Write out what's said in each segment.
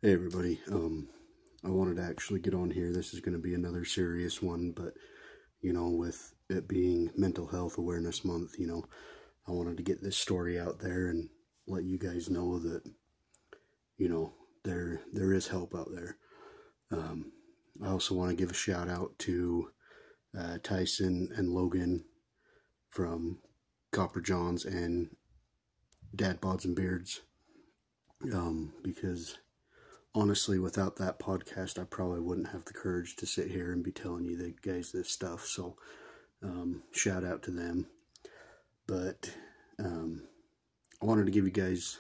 Hey everybody, I wanted to actually get on here. This is going to be another serious one, but, with it being Mental Health Awareness Month, I wanted to get this story out there and let you guys know that, there is help out there. I also want to give a shout out to Tyson and Logan from Copper Johns and Dad Bods and Beards, because honestly, without that podcast, I probably wouldn't have the courage to sit here and be telling you guys this stuff. So, shout out to them. But I wanted to give you guys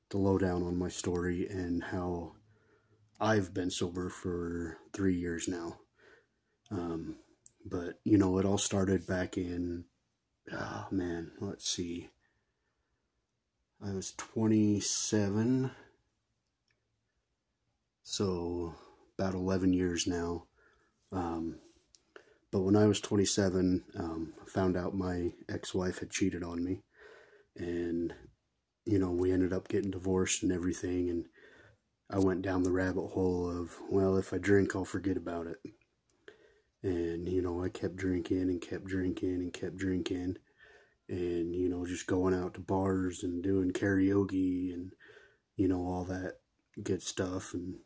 the lowdown on my story and how I've been sober for 3 years now. But, it all started back in, let's see. I was 27. So, about 11 years now. But when I was 27, I found out my ex-wife had cheated on me. And, we ended up getting divorced and everything. And I went down the rabbit hole of, well, if I drink, I'll forget about it. And, I kept drinking and kept drinking and kept drinking. And, just going out to bars and doing karaoke and, all that good stuff. And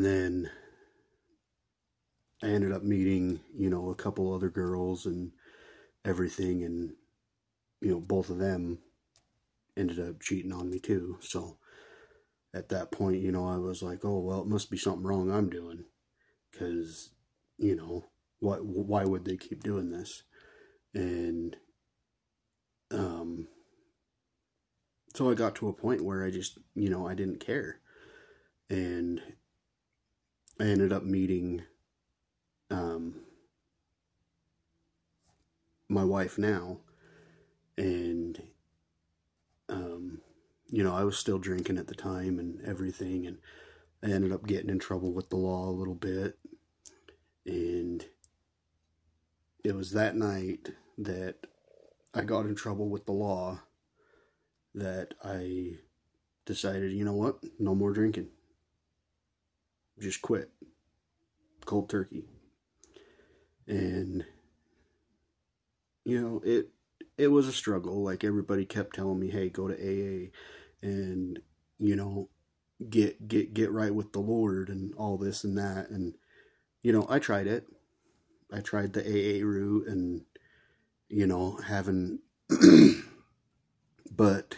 then I ended up meeting, a couple other girls and everything, and, both of them ended up cheating on me too. So at that point, I was like, oh, well, it must be something wrong I'm doing, because, why would they keep doing this? And, so I got to a point where I just, I didn't care. And I ended up meeting my wife now. And, I was still drinking at the time and everything. And I ended up getting in trouble with the law a little bit. And it was that night that I got in trouble with the law that I decided, you know what, no more drinking. Just quit. Cold turkey. And, it was a struggle. Like, everybody kept telling me, hey, go to AA and, get right with the Lord and all this and that. And, I tried it. I tried the AA route and, having, but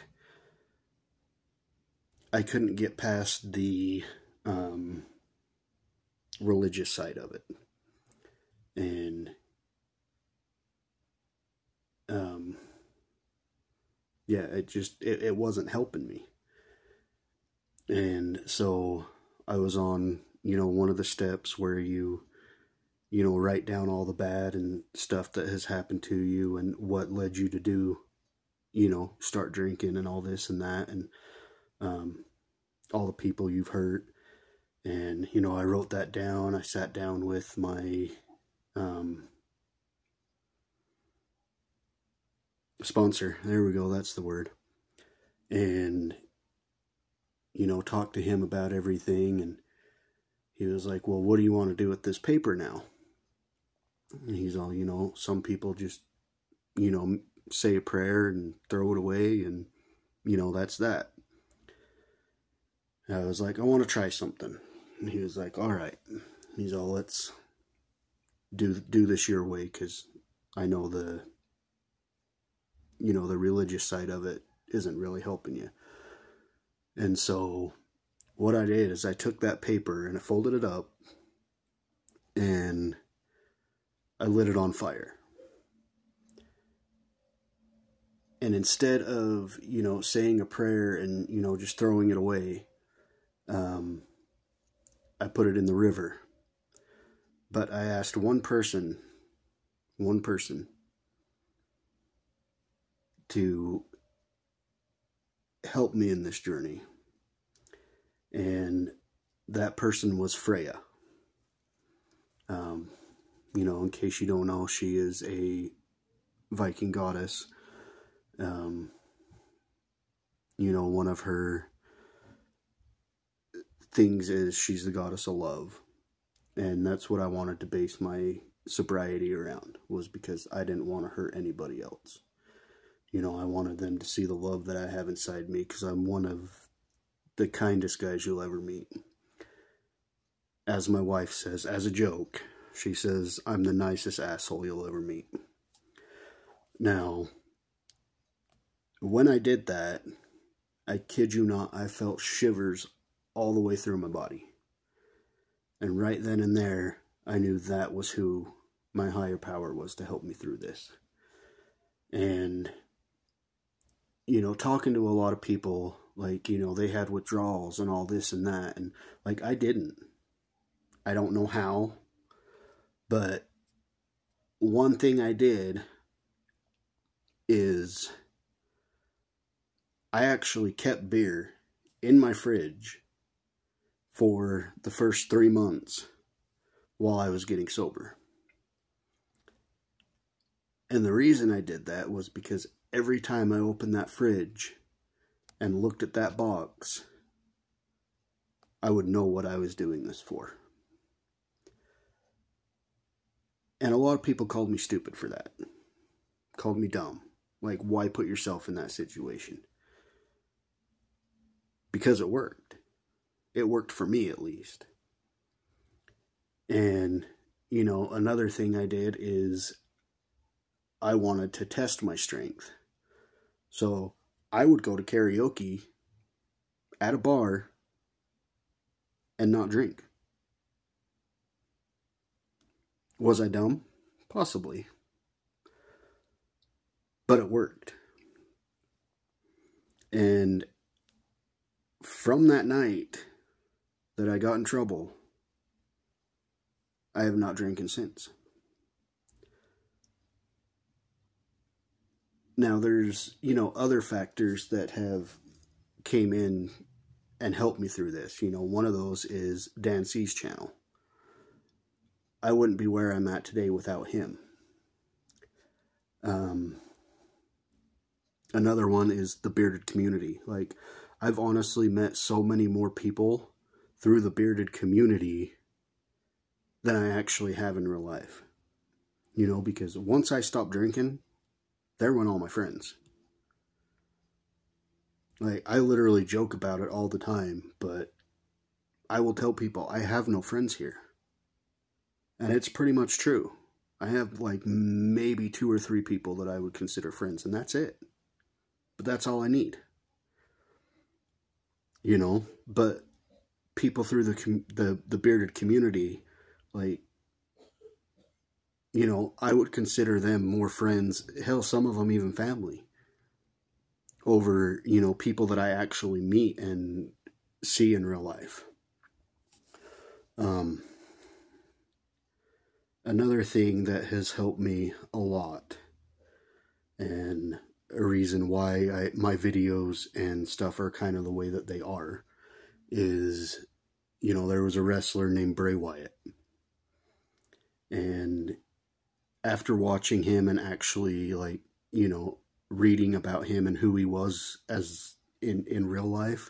I couldn't get past the religious side of it. And it wasn't helping me. And so I was on, one of the steps where you write down all the bad and stuff that has happened to you and what led you to do, start drinking and all this and that, and all the people you've hurt. And, I wrote that down. I sat down with my sponsor. There we go. That's the word. And, talked to him about everything. And he was like, well, what do you want to do with this paper now? And he's all, some people just, say a prayer and throw it away. And, that's that. I was like, I want to try something. And he was like, all right. He's all, let's do this your way, because I know the religious side of it isn't really helping you. And so what I did is I took that paper and I folded it up and I lit it on fire. And instead of, saying a prayer and, just throwing it away, I put it in the river. But I asked one person to help me in this journey. And that person was Freya. In case you don't know, she is a Viking goddess. You know, one of her things is she's the goddess of love. And that's what I wanted to base my sobriety around, was because I didn't want to hurt anybody else. You know, I wanted them to see the love that I have inside me, because I'm one of the kindest guys you'll ever meet. As my wife says, as a joke, she says, I'm the nicest asshole you'll ever meet. Now, when I did that, I kid you not, I felt shivers all the way through my body. And right then and there, I knew that was who my higher power was to help me through this. And, you know, talking to a lot of people, like, you know, they had withdrawals and all this and that. And, like, I didn't. I don't know how. But one thing I did is I actually kept beer in my fridge for the first 3 months while I was getting sober. And the reason I did that was because every time I opened that fridge and looked at that box, I would know what I was doing this for. And a lot of people called me stupid for that. Called me dumb. Like, why put yourself in that situation? Because it worked. It worked for me, at least. And, you know, another thing I did is I wanted to test my strength. So I would go to karaoke at a bar and not drink. Was I dumb? Possibly. But it worked. And from that night that I got in trouble, I have not drinking since. Now there's, you know, other factors that have came in and helped me through this. You know, one of those is Dan C's channel. I wouldn't be where I'm at today without him. Another one is the bearded community. Like, I've honestly met so many more people through the bearded community than I actually have in real life. You know, because once I stopped drinking, there went all my friends. Like, I literally joke about it all the time, but I will tell people I have no friends here. And it's pretty much true. I have like maybe 2 or 3 people that I would consider friends, and that's it. But that's all I need. You know, but people through the bearded community, like, you know, I would consider them more friends. Hell, some of them even family. Over, you know, people that I actually meet and see in real life. Another thing that has helped me a lot, and a reason why my videos and stuff are kind of the way that they are, is, you know, there was a wrestler named Bray Wyatt. And after watching him and actually, like, you know, reading about him and who he was as in real life,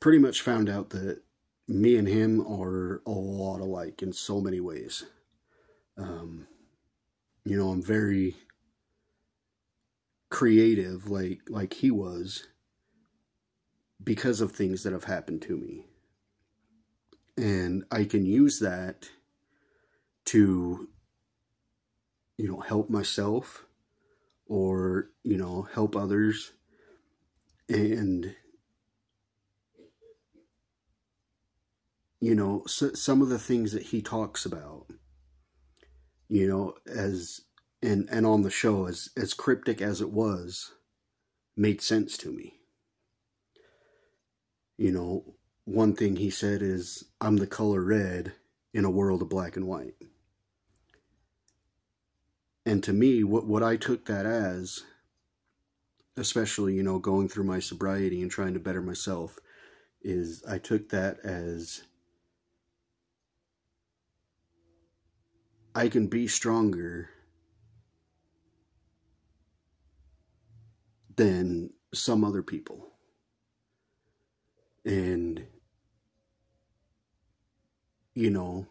pretty much found out that me and him are a lot alike in so many ways. You know, I'm very creative like he was because of things that have happened to me. And I can use that to, you know, help myself or, you know, help others. And, you know, so, some of the things that he talks about, you know, as and on the show, as cryptic as it was, made sense to me. You know, one thing he said is, I'm the color red in a world of black and white. And to me, what I took that as, especially, you know, going through my sobriety and trying to better myself, is I took that as, I can be stronger than some other people. And, you know,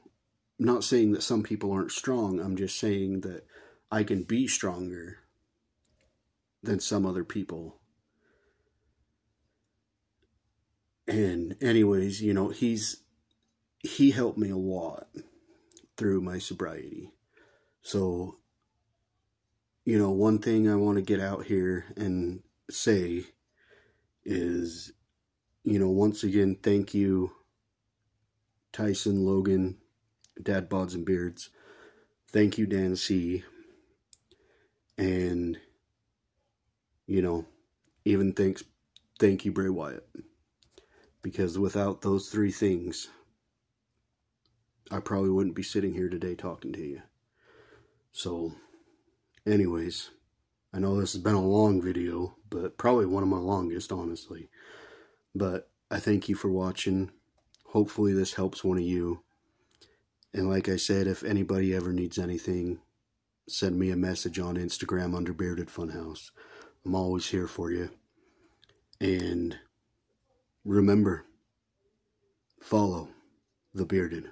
I'm not saying that some people aren't strong. I'm just saying that I can be stronger than some other people. And anyways, you know, he helped me a lot through my sobriety. So, you know, one thing I want to get out here and say is, you know, once again, thank you, Tyson, Logan, Dad Bods and Beards. Thank you, Dan C. And, you know, even thank you, Bray Wyatt. Because without those three things, I probably wouldn't be sitting here today talking to you. So, anyways, I know this has been a long video, but probably one of my longest, honestly. But I thank you for watching. Hopefully this helps one of you. And like I said, if anybody ever needs anything, send me a message on Instagram under Bearded Funhouse. I'm always here for you. And remember, follow the Bearded.